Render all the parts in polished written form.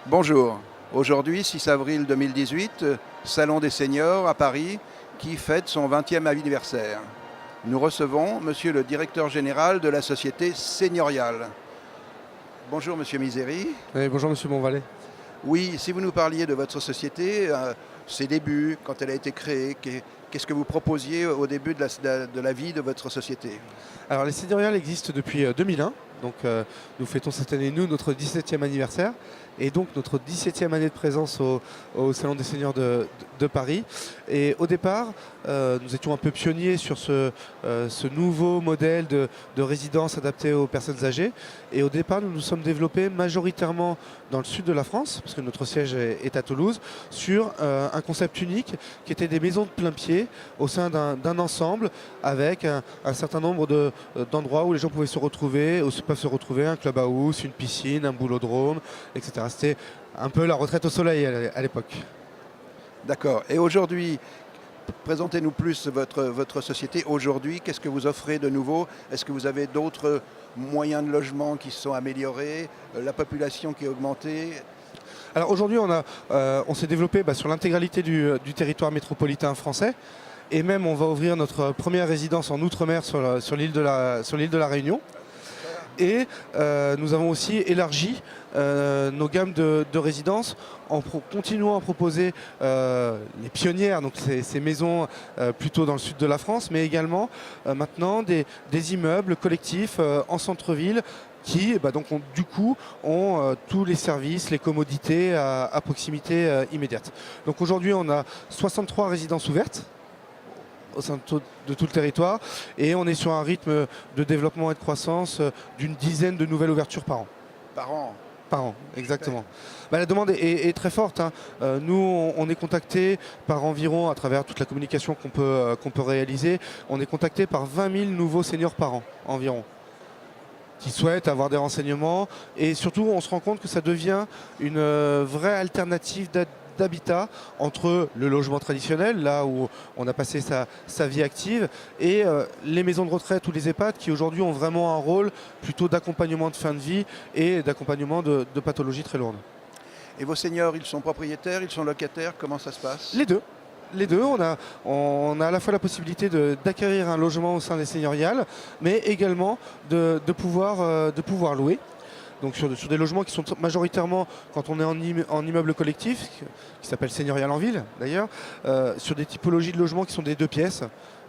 Bonjour. Aujourd'hui, 6 avril 2018, Salon des seniors à Paris qui fête son 20e anniversaire. Nous recevons monsieur le directeur général de la société Seigneurial. Bonjour monsieur Misery. Oui, bonjour Monsieur Bonvalet. Oui, si vous nous parliez de votre société, ses débuts, quand elle a été créée, qu'est-ce que vous proposiez au début de la vie de votre société? Alors les Seigneurial existent depuis 2001, donc nous fêtons cette année, nous, notre 17e anniversaire, et donc notre 17e année de présence au Salon des Seniors de Paris. Et au départ, nous étions un peu pionniers sur ce nouveau modèle de résidence adaptée aux personnes âgées. Et au départ, nous nous sommes développés majoritairement dans le sud de la France, parce que notre siège est à Toulouse, sur un concept unique qui était des maisons de plein pied au sein d'un ensemble avec un certain nombre d'endroits où les gens pouvaient se retrouver, un clubhouse, une piscine, un boulodrome, etc. C'était un peu la retraite au soleil à l'époque. D'accord. Et aujourd'hui, présentez-nous plus votre société. Aujourd'hui, qu'est-ce que vous offrez de nouveau? Est-ce que vous avez d'autres moyens de logement qui se sont améliorés, la population qui a augmenté? Alors aujourd'hui, on s'est développé sur l'intégralité du territoire métropolitain français. Et même, on va ouvrir notre première résidence en Outre-mer sur l'île de la Réunion. Et nous avons aussi élargi nos gammes de résidences en continuant à proposer les pionnières, donc ces maisons plutôt dans le sud de la France, mais également maintenant des immeubles collectifs en centre-ville qui du coup ont tous les services, les commodités à proximité immédiate. Donc aujourd'hui, on a 63 résidences ouvertes au sein de tout le territoire, et on est sur un rythme de développement et de croissance d'une dizaine de nouvelles ouvertures par an. Par an? Par an, exactement. La demande est très forte, hein. Nous, on est contacté par environ, à travers toute la communication qu'on peut réaliser, on est contacté par 20 000 nouveaux seniors par an environ, qui souhaitent avoir des renseignements, et surtout on se rend compte que ça devient une vraie alternative d'habitat entre le logement traditionnel, là où on a passé sa vie active, et les maisons de retraite ou les EHPAD qui aujourd'hui ont vraiment un rôle plutôt d'accompagnement de fin de vie et d'accompagnement de pathologies très lourdes. Et vos seniors, ils sont propriétaires, ils sont locataires, comment ça se passe? Les deux. Les deux, on a à la fois la possibilité d'acquérir un logement au sein des Seigneurial, mais également de pouvoir louer. Donc sur des logements qui sont majoritairement, quand on est en immeuble collectif, qui s'appelle Seigneurial en ville d'ailleurs, sur des typologies de logements qui sont des 2 pièces,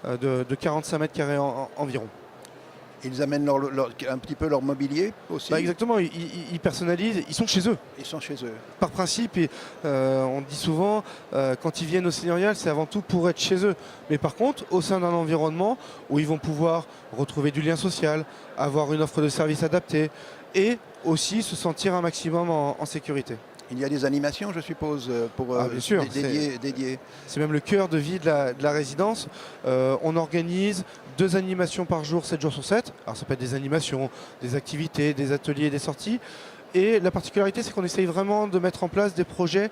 de 45 mètres carrés environ. Ils amènent un petit peu leur mobilier aussi? Exactement, ils personnalisent, ils sont chez eux. Ils sont chez eux. Par principe, et on dit souvent, quand ils viennent au Seigneurial, c'est avant tout pour être chez eux. Mais par contre, au sein d'un environnement où ils vont pouvoir retrouver du lien social, avoir une offre de services adaptée, et aussi se sentir un maximum en sécurité. Il y a des animations, je suppose, pour bien sûr, dédiées. C'est même le cœur de vie de la résidence. On organise 2 animations par jour, 7 jours sur 7. Alors ça peut être des animations, des activités, des ateliers, des sorties. Et la particularité, c'est qu'on essaye vraiment de mettre en place des projets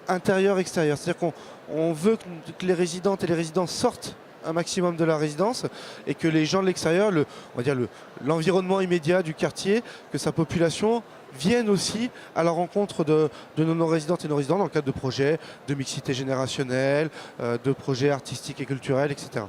intérieurs-extérieurs. C'est-à-dire qu'on veut que les résidentes et les résidents sortent un maximum de la résidence, et que les gens de l'extérieur, l'environnement immédiat du quartier, que sa population vienne aussi à la rencontre de nos résidentes et nos résidents dans le cadre de projets de mixité générationnelle, de projets artistiques et culturels, etc.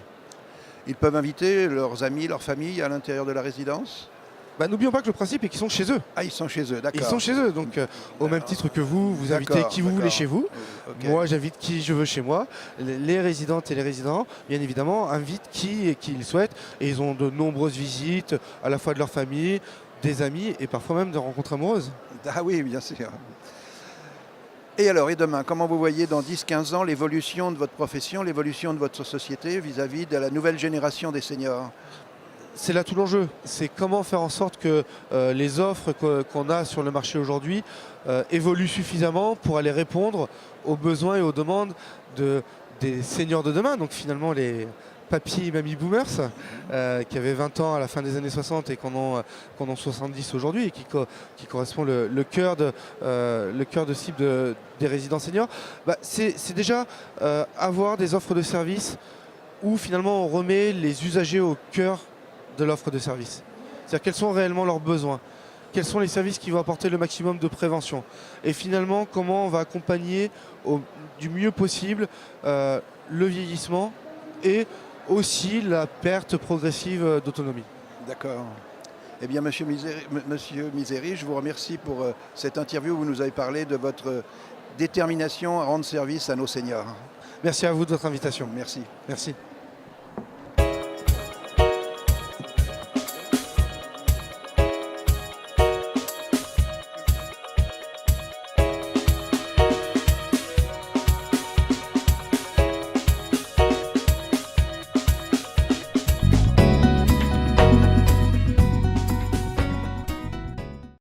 Ils peuvent inviter leurs amis, leur famille à l'intérieur de la résidence? N'oublions pas que le principe est qu'ils sont chez eux. Ah, ils sont chez eux, d'accord. Ils sont chez eux, donc au même titre que vous invitez qui vous voulez chez vous. Okay. Moi, j'invite qui je veux chez moi. Les résidentes et les résidents, bien évidemment, invitent qui ils souhaitent. Et ils ont de nombreuses visites, à la fois de leur famille, des amis et parfois même de rencontres amoureuses. Ah oui, bien sûr. Et alors, et demain, comment vous voyez dans 10-15 ans l'évolution de votre profession, l'évolution de votre société vis-à-vis de la nouvelle génération des seniors? C'est là tout l'enjeu. C'est comment faire en sorte que les offres qu'on a sur le marché aujourd'hui évoluent suffisamment pour aller répondre aux besoins et aux demandes des seniors de demain. Donc finalement, les papy et mamie boomers qui avaient 20 ans à la fin des années 60 et qu'on ont 70 aujourd'hui, et qui correspond le cœur de cible des résidents seniors. C'est déjà avoir des offres de services où finalement on remet les usagers au cœur de l'offre de service. C'est-à-dire quels sont réellement leurs besoins, quels sont les services qui vont apporter le maximum de prévention. Et finalement, comment on va accompagner du mieux possible le vieillissement et aussi la perte progressive d'autonomie. D'accord. Eh bien, Monsieur Misery, je vous remercie pour cette interview où vous nous avez parlé de votre détermination à rendre service à nos seniors. Merci à vous de votre invitation. Merci. Merci.